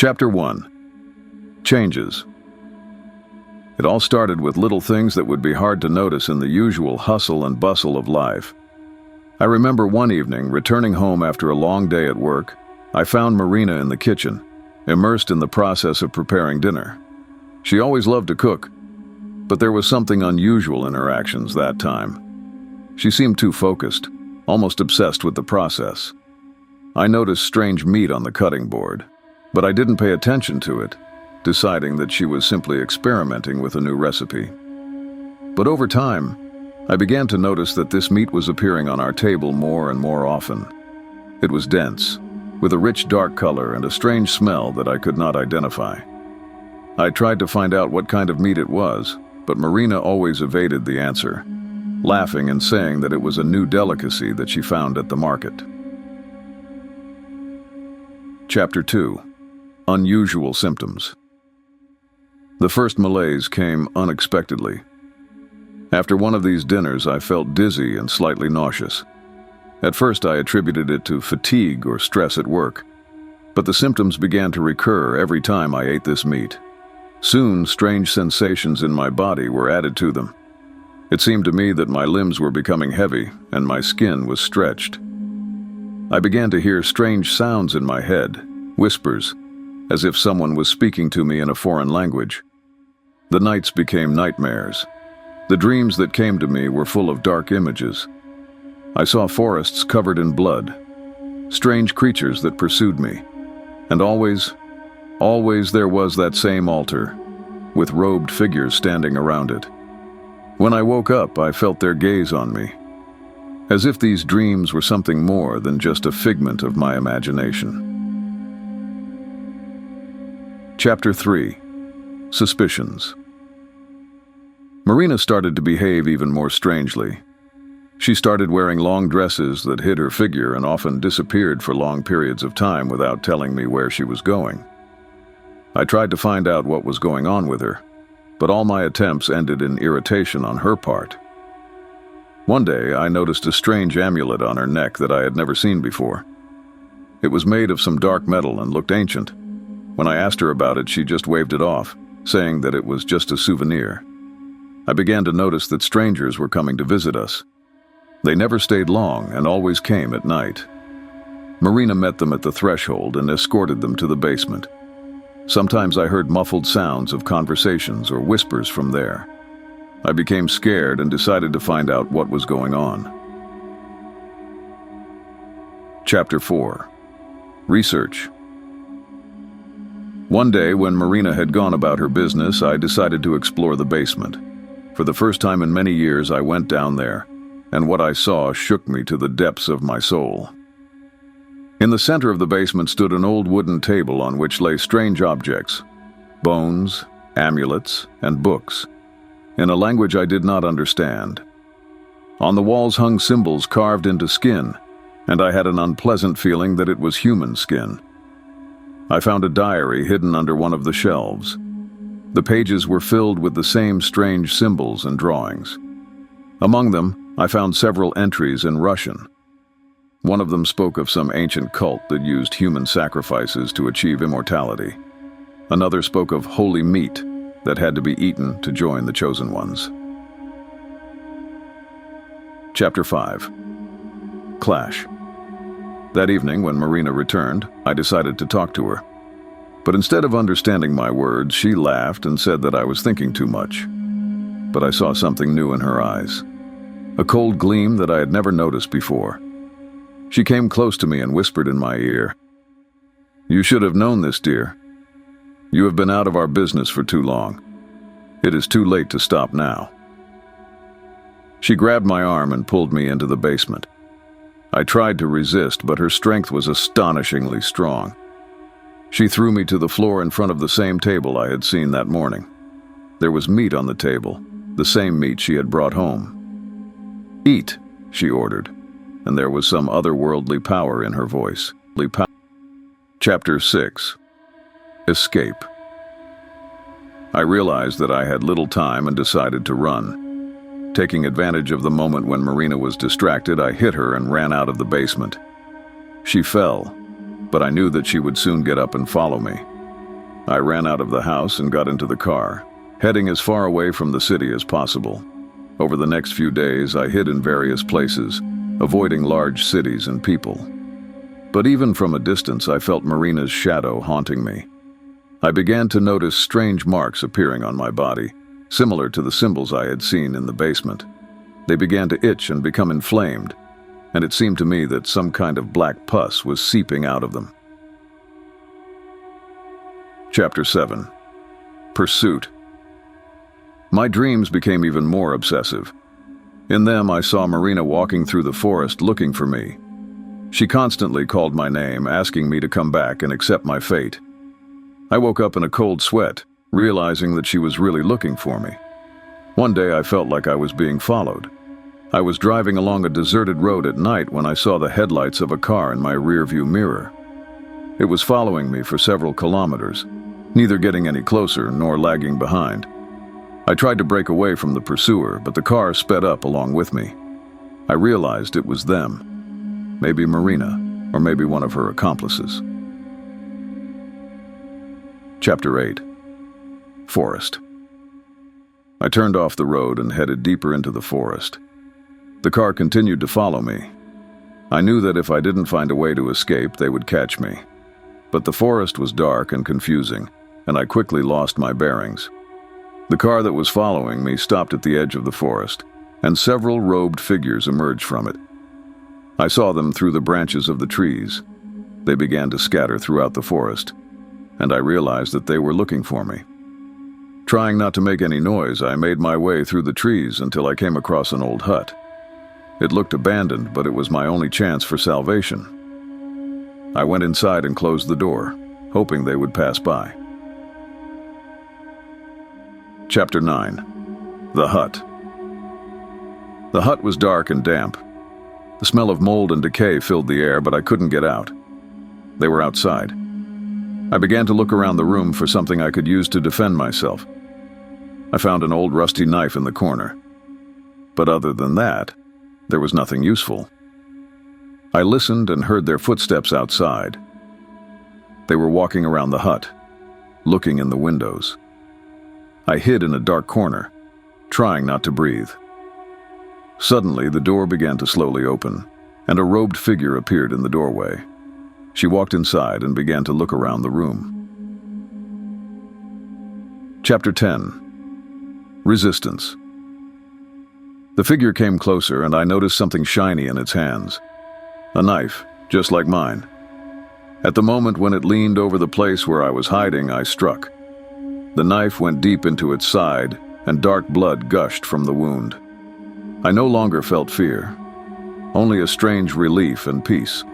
Chapter 1. Changes. It all started with little things that would be hard to notice in the usual hustle and bustle of life. I remember one evening, returning home after a long day at work, I found Marina in the kitchen, immersed in the process of preparing dinner. She always loved to cook, but there was something unusual in her actions that time. She seemed too focused, almost obsessed with the process. I noticed strange meat on the cutting board, but I didn't pay attention to it, deciding that she was simply experimenting with a new recipe. But over time, I began to notice that this meat was appearing on our table more and more often. It was dense, with a rich dark color and a strange smell that I could not identify. I tried to find out what kind of meat it was, but Marina always evaded the answer, laughing and saying that it was a new delicacy that she found at the market. Chapter 2. Unusual symptoms. The first malaise came unexpectedly. After one of these dinners, I felt dizzy and slightly nauseous. At first, I attributed it to fatigue or stress at work, but the symptoms began to recur every time I ate this meat. Soon, strange sensations in my body were added to them. It seemed to me that my limbs were becoming heavy and my skin was stretched. I began to hear strange sounds in my head, whispers, as if someone was speaking to me in a foreign language. The nights became nightmares. The dreams that came to me were full of dark images. I saw forests covered in blood, strange creatures that pursued me, and always there was that same altar, with robed figures standing around it. When I woke up, I felt their gaze on me, as if these dreams were something more than just a figment of my imagination. Chapter 3. Suspicions. Marina started to behave even more strangely. She started wearing long dresses that hid her figure and often disappeared for long periods of time without telling me where she was going. I tried to find out what was going on with her, but all my attempts ended in irritation on her part. One day, I noticed a strange amulet on her neck that I had never seen before. It was made of some dark metal and looked ancient. When I asked her about it, she just waved it off, saying that it was just a souvenir. I began to notice that strangers were coming to visit us. They never stayed long and always came at night. Marina met them at the threshold and escorted them to the basement. Sometimes I heard muffled sounds of conversations or whispers from there. I became scared and decided to find out what was going on. Chapter 4. Research. One day, when Marina had gone about her business, I decided to explore the basement. For the first time in many years, I went down there, and what I saw shook me to the depths of my soul. In the center of the basement stood an old wooden table on which lay strange objects, bones, amulets, and books, in a language I did not understand. On the walls hung symbols carved into skin, and I had an unpleasant feeling that it was human skin. I found a diary hidden under one of the shelves. The pages were filled with the same strange symbols and drawings. Among them, I found several entries in Russian. One of them spoke of some ancient cult that used human sacrifices to achieve immortality. Another spoke of holy meat that had to be eaten to join the chosen ones. Chapter 5. Clash. That evening, when Marina returned, I decided to talk to her. But instead of understanding my words, she laughed and said that I was thinking too much. But I saw something new in her eyes, a cold gleam that I had never noticed before. She came close to me and whispered in my ear, "You should have known this, dear. You have been out of our business for too long. It is too late to stop now." She grabbed my arm and pulled me into the basement. I tried to resist, but her strength was astonishingly strong. She threw me to the floor in front of the same table I had seen that morning. There was meat on the table, the same meat she had brought home. "Eat," she ordered, and there was some otherworldly power in her voice. Chapter 6. Escape. I realized that I had little time and decided to run. Taking advantage of the moment when Marina was distracted, I hit her and ran out of the basement. She fell, but I knew that she would soon get up and follow me. I ran out of the house and got into the car, heading as far away from the city as possible. Over the next few days, I hid in various places, avoiding large cities and people. But even from a distance, I felt Marina's shadow haunting me. I began to notice strange marks appearing on my body, similar to the symbols I had seen in the basement. They began to itch and become inflamed, and it seemed to me that some kind of black pus was seeping out of them. Chapter 7. Pursuit. My dreams became even more obsessive. In them, I saw Marina walking through the forest looking for me. She constantly called my name, asking me to come back and accept my fate. I woke up in a cold sweat, realizing that she was really looking for me. One day I felt like I was being followed. I was driving along a deserted road at night when I saw the headlights of a car in my rearview mirror. It was following me for several kilometers, neither getting any closer nor lagging behind. I tried to break away from the pursuer, but the car sped up along with me. I realized it was them. Maybe Marina, or maybe one of her accomplices. Chapter 8. Forest. I turned off the road and headed deeper into the forest. The car continued to follow me. I knew that if I didn't find a way to escape, they would catch me. But the forest was dark and confusing, and I quickly lost my bearings. The car that was following me stopped at the edge of the forest, and several robed figures emerged from it. I saw them through the branches of the trees. They began to scatter throughout the forest, and I realized that they were looking for me. Trying not to make any noise, I made my way through the trees until I came across an old hut. It looked abandoned, but it was my only chance for salvation. I went inside and closed the door, hoping they would pass by. Chapter 9. The Hut. The hut was dark and damp. The smell of mold and decay filled the air, but I couldn't get out. They were outside. I began to look around the room for something I could use to defend myself. I found an old rusty knife in the corner. But other than that, there was nothing useful. I listened and heard their footsteps outside. They were walking around the hut, looking in the windows. I hid in a dark corner, trying not to breathe. Suddenly, the door began to slowly open, and a robed figure appeared in the doorway. She walked inside and began to look around the room. Chapter 10. Resistance. The figure came closer, and I noticed something shiny in its hands. A knife, just like mine. At the moment when it leaned over the place where I was hiding, I struck. The knife went deep into its side, and dark blood gushed from the wound. I no longer felt fear, only a strange relief and peace.